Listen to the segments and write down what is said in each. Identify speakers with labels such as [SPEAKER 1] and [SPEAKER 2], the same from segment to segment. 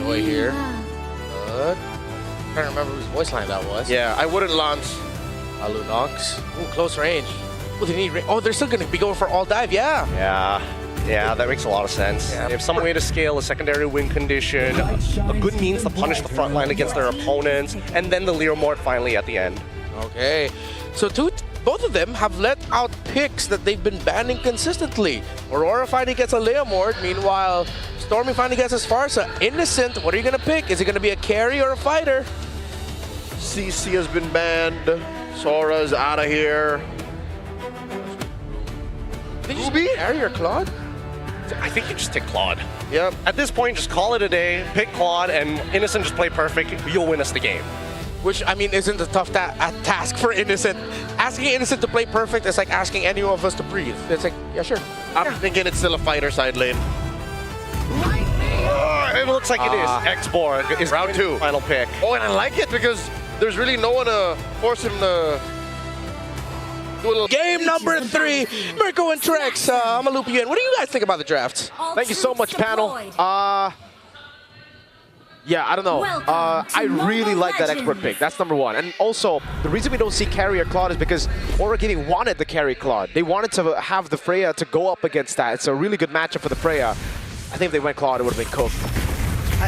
[SPEAKER 1] Joy here. Good. I'm trying to remember whose voice line that was.
[SPEAKER 2] Yeah, I wouldn't launch.
[SPEAKER 1] Lunox. Ooh, close range. Oh, they need oh, they're still going to be going for all dive, yeah.
[SPEAKER 2] Yeah, that makes a lot of sense.
[SPEAKER 1] Yeah.
[SPEAKER 2] They have some way to scale a secondary win condition, a good means to punish the front line against their opponents, and then the Leomord finally at the end.
[SPEAKER 1] Okay, so both of them have let out picks that they've been banning consistently. Aurora finally gets a Leomord, meanwhile, Stormy finally gets his Farsa. Innocent, what are you going to pick? Is it going to be a carry or a fighter?
[SPEAKER 3] CC has been banned. Sora's out of here.
[SPEAKER 1] Did you just carry or Claude?
[SPEAKER 2] I think you just take Claude.
[SPEAKER 3] Yep.
[SPEAKER 2] At this point, just call it a day, pick Claude, and Innocent just play perfect. You'll win us the game.
[SPEAKER 1] Which, I mean, isn't a tough task for Innocent. Asking Innocent to play perfect is like asking any of us to breathe. It's like, yeah, sure.
[SPEAKER 3] I'm thinking it's still a fighter side lane.
[SPEAKER 2] It looks like it is. X-Borg is
[SPEAKER 3] round 2.
[SPEAKER 2] Final pick.
[SPEAKER 3] Oh, and I like it because there's really no one to force him to do a little...
[SPEAKER 1] Game number 3, Mirko and Trex. I'm gonna loop you in. What do you guys think about the draft?
[SPEAKER 4] Thank you so much, panel. Yeah, I don't know. I really like that expert pick. That's number 1. And also, the reason we don't see carrier Claude is because Aura Gaming wanted the carry Claude. They wanted to have the Freya to go up against that. It's a really good matchup for the Freya. I think if they went Claude, it would have been cooked.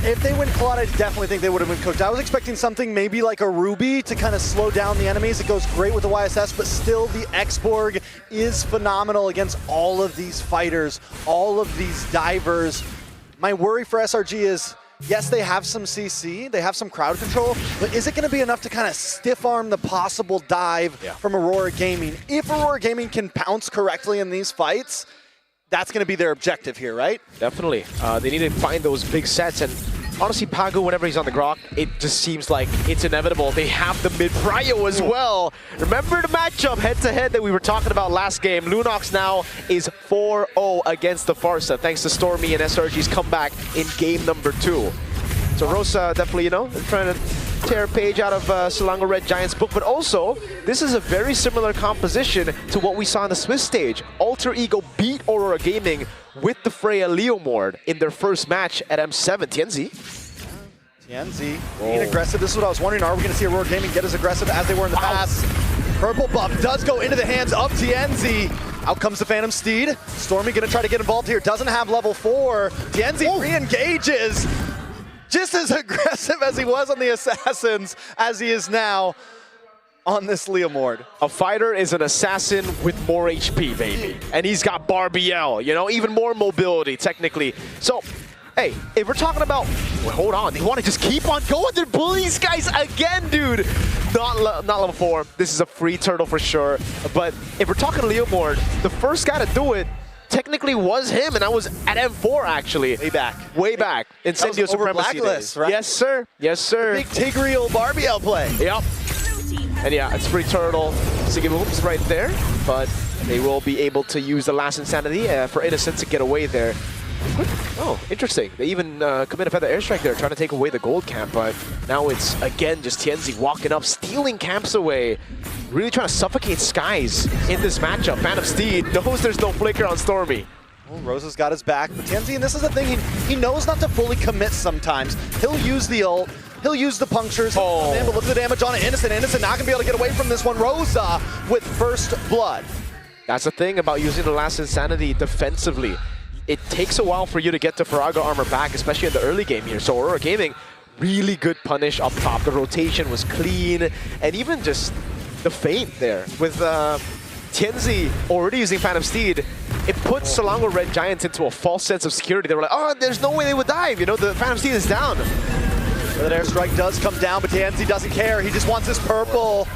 [SPEAKER 5] If they went Claude, I definitely think they would have been cooked. I was expecting something maybe like a Ruby to kind of slow down the enemies. It goes great with the YSS, but still the X-Borg is phenomenal against all of these fighters, all of these divers. My worry for SRG is, yes, they have some CC, they have some crowd control, but is it going to be enough to kind of stiff arm the possible dive from Aurora Gaming? If Aurora Gaming can pounce correctly in these fights, that's going to be their objective here, right?
[SPEAKER 4] Definitely. They need to find those big sets, and honestly, Pagu, whenever he's on the Grok, it just seems like it's inevitable. They have the mid-prio as well. Remember the matchup head-to-head that we were talking about last game? Lunox now is 4-0 against the Farsa, thanks to Stormy and SRG's comeback in game number 2. So Rosa definitely, you know, trying to tear a page out of Selangor Red Giants' book, but also, this is a very similar composition to what we saw on the Swiss stage. Alter Ego beat Aurora Gaming with the Freya Leomord in their first match at M7.
[SPEAKER 5] TNZ being aggressive. This is what I was wondering. Are we going to see Aurora Gaming get as aggressive as they were in the past? Purple buff does go into the hands of TNZ. Out comes the Phantom Steed. Stormy going to try to get involved here. Doesn't have level 4. TNZ re-engages. Just as aggressive as he was on the Assassins as he is now on this Leomord.
[SPEAKER 4] A fighter is an assassin with more HP, baby. And he's got Barbiel, you know, even more mobility, technically. So, hey, if we're talking about, well, hold on, they want to just keep on going. They're bullying these guys again, dude. Not level 4. This is a free turtle for sure. But if we're talking Leomord, the first guy to do it technically was him, and I was at M4 actually. Way back. Incendio Supremacy days.
[SPEAKER 5] Right?
[SPEAKER 4] Yes, sir. Yes, sir.
[SPEAKER 5] Big Tigreal Barbiel play.
[SPEAKER 4] Yep. And yeah, it's free turtle. Sigibooms right there, but they will be able to use the last Insanity for Innocent to get away there. Oh, interesting. They even commit a feather airstrike there, trying to take away the gold camp, but now it's, again, just Tienzi walking up, stealing camps away, really trying to suffocate Skies in this matchup. Phantom Steed knows there's no flicker on Stormy.
[SPEAKER 5] Well, Rosa's got his back, but Tienzi, and this is the thing, he knows not to fully commit sometimes. He'll use the ult, he'll use the punctures, but look at the damage on it. Innocent not going to be able to get away from this one. Rosa with first blood.
[SPEAKER 4] That's the thing about using the last Insanity defensively. It takes a while for you to get to Faraga armor back, especially in the early game here. So Aurora Gaming, really good punish up top. The rotation was clean, and even just the feint there with Tienzi already using Phantom Steed. It puts Selangor Red Giants into a false sense of security. They were like, oh, there's no way they would dive. You know, the Phantom Steed is down.
[SPEAKER 5] That airstrike does come down, but Tienzi doesn't care. He just wants his purple.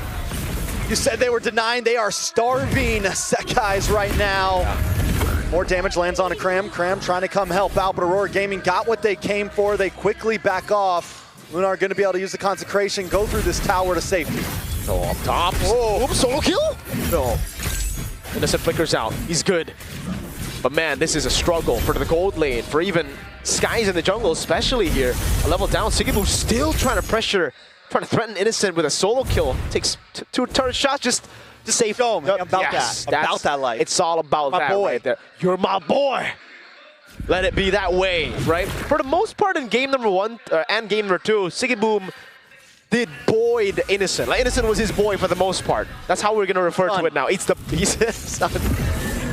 [SPEAKER 5] You said they were denying. They are starving Sekais right now. More damage lands on a Cram. Cram trying to come help out, but Aurora Gaming got what they came for. They quickly back off. Lunar going to be able to use the Consecration, go through this tower to safety.
[SPEAKER 4] So up top. Whoa, solo kill? No. Innocent flickers out. He's good. But man, this is a struggle for the gold lane, for even Skies in the jungle, especially here. A level down. Sigiboo still trying to pressure, trying to threaten Innocent with a solo kill. Takes two turret shots, just save home.
[SPEAKER 5] About that life.
[SPEAKER 4] It's all about that right there. You're my boy. let it be that way, right? For the most part in game number 1 and game number 2, Siggy Boom did boy the Innocent. Like, Innocent was his boy for the most part. That's how we're gonna refer to it now. It's the son.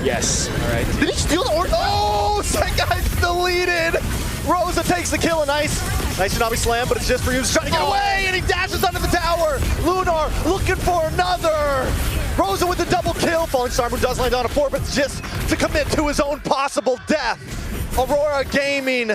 [SPEAKER 4] Yes. All right.
[SPEAKER 5] Did he steal the orb? Oh, Sekai's deleted. Rosa takes the kill, a nice Tsunami Slam, but it's just for you. He's trying to get away, and he dashes under the tower. Lunar looking for another. Rosa with the double kill. Falling Star Moon does land on a 4, but just to commit to his own possible death. Aurora Gaming,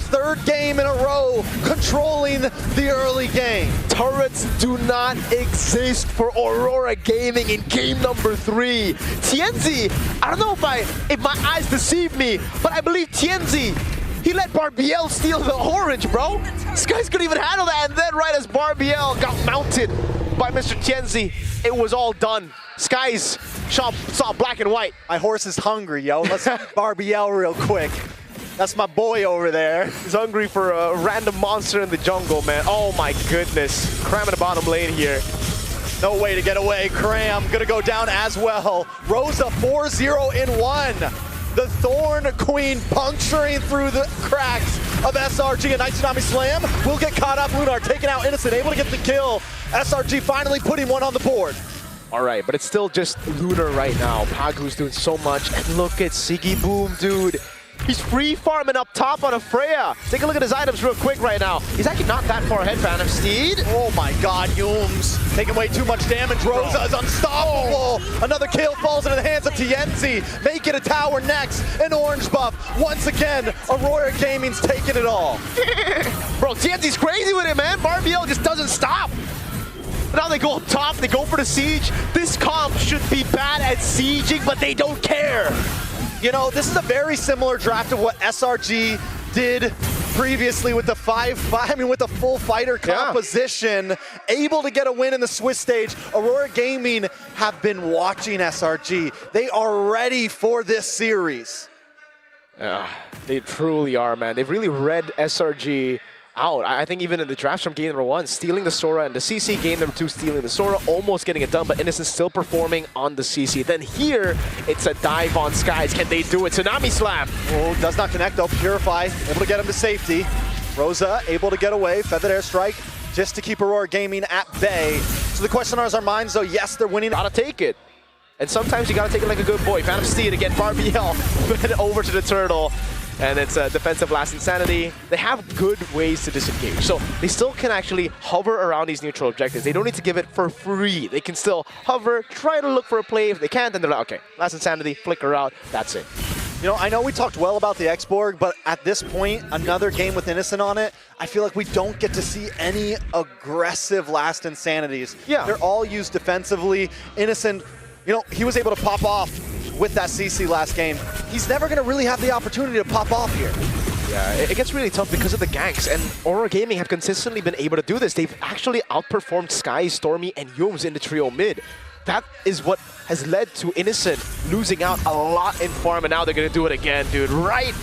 [SPEAKER 5] 3rd game in a row, controlling the early game.
[SPEAKER 4] Turrets do not exist for Aurora Gaming in game number 3. Tienzi, I don't know if my eyes deceive me, but I believe Tienzi, he let Barbiel steal the orange, bro. This guys couldn't even handle that, and then right as Barbiel got mounted by Mr. Tienzi, it was all done. Skies saw black and white.
[SPEAKER 5] My horse is hungry, yo. Let's Barbiel real quick. That's my boy over there.
[SPEAKER 4] He's hungry for a random monster in the jungle, man. Oh my goodness. Cram in the bottom lane here.
[SPEAKER 5] No way to get away. Cram gonna go down as well. Rosa 4-0 in 1. The Thorn Queen puncturing through the cracks of SRG. A nice Tsunami Slam will get caught up. Lunar taking out Innocent, able to get the kill. SRG finally putting one on the board.
[SPEAKER 4] All right, but it's still just Lunar right now. Pagu's doing so much. And look at Siggy Boom, dude. He's free farming up top on a Freya. Take a look at his items real quick right now. He's actually not that far ahead, Phantom Steed.
[SPEAKER 5] Oh my god, Yums taking way too much damage. Rosa is unstoppable. Another kill falls into the hands of Tienzi. Make it a tower next. An orange buff. Once again, Aurora Gaming's taking it all.
[SPEAKER 4] Bro, Tienzi's crazy with it, man. Barbiel just doesn't stop. Now they go up top, they go for the siege. This comp should be bad at sieging, but they don't care.
[SPEAKER 5] You know, this is a very similar draft of what SRG did previously with the with the full fighter composition, able to get a win in the Swiss stage. Aurora Gaming have been watching SRG. They are ready for this series.
[SPEAKER 4] They truly are, man. They've really read SRG out. I think even in the drafts from game number 1, stealing the Sora, and the CC game number 2, stealing the Sora, almost getting it done, but Innocent still performing on the CC. Then here, it's a dive on Skies. Can they do it? Tsunami Slam.
[SPEAKER 5] Oh, does not connect though. Purify, able to get him to safety. Rosa able to get away. Feathered Airstrike just to keep Aurora Gaming at bay. So the question on our minds though, yes, they're winning.
[SPEAKER 4] Gotta take it. And sometimes you gotta take it like a good boy. Phantom Steed again, Barbiel over to the turtle. And it's a defensive last insanity. They have good ways to disengage. So they still can actually hover around these neutral objectives. They don't need to give it for free. They can still hover, try to look for a play. If they can't, then they're like, okay, last insanity, flicker out, that's it.
[SPEAKER 5] You know, I know we talked well about the Xborg, but at this point, another game with Innocent on it, I feel like we don't get to see any aggressive last insanities.
[SPEAKER 4] Yeah.
[SPEAKER 5] They're all used defensively. Innocent, you know, he was able to pop off with that CC last game. He's never going to really have the opportunity to pop off here.
[SPEAKER 4] Yeah, it gets really tough because of the ganks, and Aurora Gaming have consistently been able to do this. They've actually outperformed Sky, Stormy, and Yums in the trio mid. That is what has led to Innocent losing out a lot in farm, and now they're going to do it again, dude. Right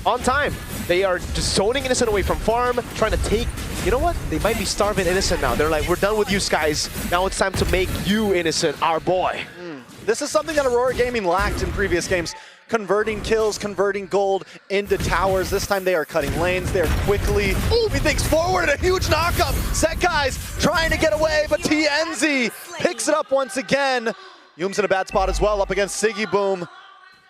[SPEAKER 4] on time. They are just zoning Innocent away from farm, trying to take... You know what? They might be starving Innocent now. They're like, we're done with you, Skies. Now it's time to make you, Innocent, our boy.
[SPEAKER 5] This is something that Aurora Gaming lacked in previous games. Converting kills, converting gold into towers. This time they are cutting lanes. They're quickly moving things forward. A huge knockup. Sekai's trying to get away, but Tienzi picks it up once again. Yum's in a bad spot as well, up against Siggy Boom.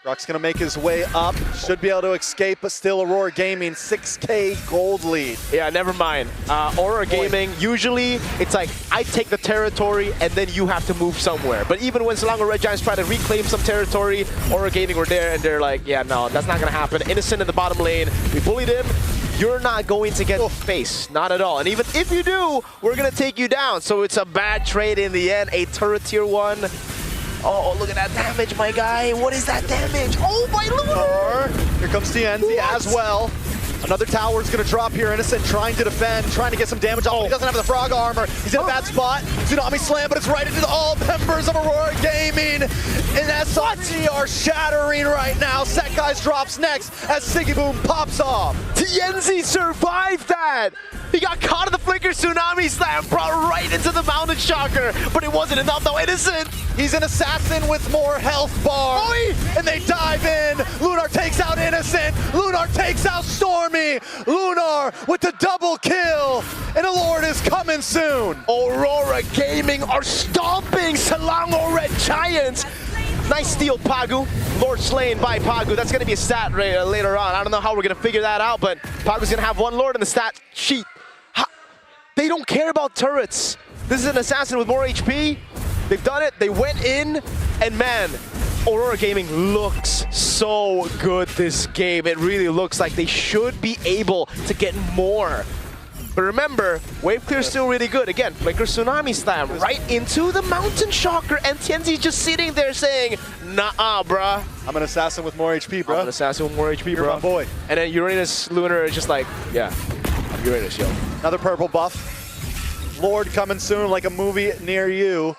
[SPEAKER 5] Rock's gonna make his way up. Should be able to escape, but still Aurora Gaming, 6K gold lead.
[SPEAKER 4] Yeah, never mind. Aurora Gaming, usually it's like, I take the territory and then you have to move somewhere. But even when Selangor Red Giants try to reclaim some territory, Aurora Gaming were there and they're like, yeah, no, that's not gonna happen. Innocent in the bottom lane, we bullied him. You're not going to get face, not at all. And even if you do, we're gonna take you down. So it's a bad trade in the end, a turret tier 1. Oh, look at that damage, my guy. What is that damage? Oh, my Lord!
[SPEAKER 5] Here comes Tienzi as well. Another tower is going to drop here. Innocent trying to defend, trying to get some damage off. He doesn't have the frog armor. He's in a bad spot. Tsunami Slam, but it's right into all members of Aurora Gaming. And SRG are shattering right now. Sekai's drops next as Siggy Boom pops off.
[SPEAKER 4] Tienzi survived that! that? He got caught in the Flicker Tsunami Slam, brought right into the Mountain Shocker, but it wasn't enough though. Innocent!
[SPEAKER 5] He's an assassin with more health bar.
[SPEAKER 4] Oi!
[SPEAKER 5] And they dive in. Lunar takes out Innocent. Lunar takes out Stormy. Lunar with the double kill. And a Lord is coming soon.
[SPEAKER 4] Aurora Gaming are stomping Selangor Red Giants. Nice steal, Pagu. Lord slain by Pagu. That's going to be a stat later on. I don't know how we're going to figure that out, but Pagu's going to have one Lord in the stat sheet. They don't care about turrets. This is an assassin with more HP. They've done it. They went in, and man, Aurora Gaming looks so good this game. It really looks like they should be able to get more. But remember, wave clear is still really good. Again, Flicker Tsunami Slam right into the Mountain Shocker, and Tienzi's just sitting there saying, nah, bruh.
[SPEAKER 5] I'm an assassin with more HP, bro.
[SPEAKER 4] I'm an assassin with more HP,
[SPEAKER 5] You're
[SPEAKER 4] bro.
[SPEAKER 5] my boy.
[SPEAKER 4] And then Uranus Lunar is just like, yeah, I'm Uranus, yo.
[SPEAKER 5] Another purple buff. Lord coming soon, like a movie near you.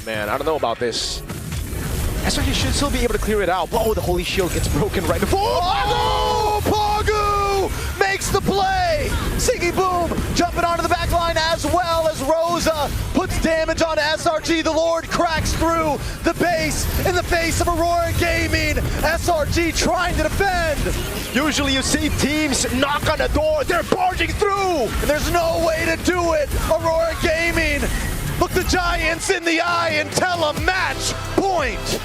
[SPEAKER 4] Man, I don't know about this. SRG should still be able to clear it out. Whoa, the Holy Shield gets broken right before.
[SPEAKER 5] Oh, Pagu makes the play. Siggy Boom jumping onto the back line as well as Rosa puts damage on SRG. The Lord cracks through the base in the face of Aurora Gaming. SRG trying to defend.
[SPEAKER 4] Usually you see teams knock on the door, they're barging through.
[SPEAKER 5] And there's no way to do it. Aurora Gaming, look the Giants in the eye and tell them match point.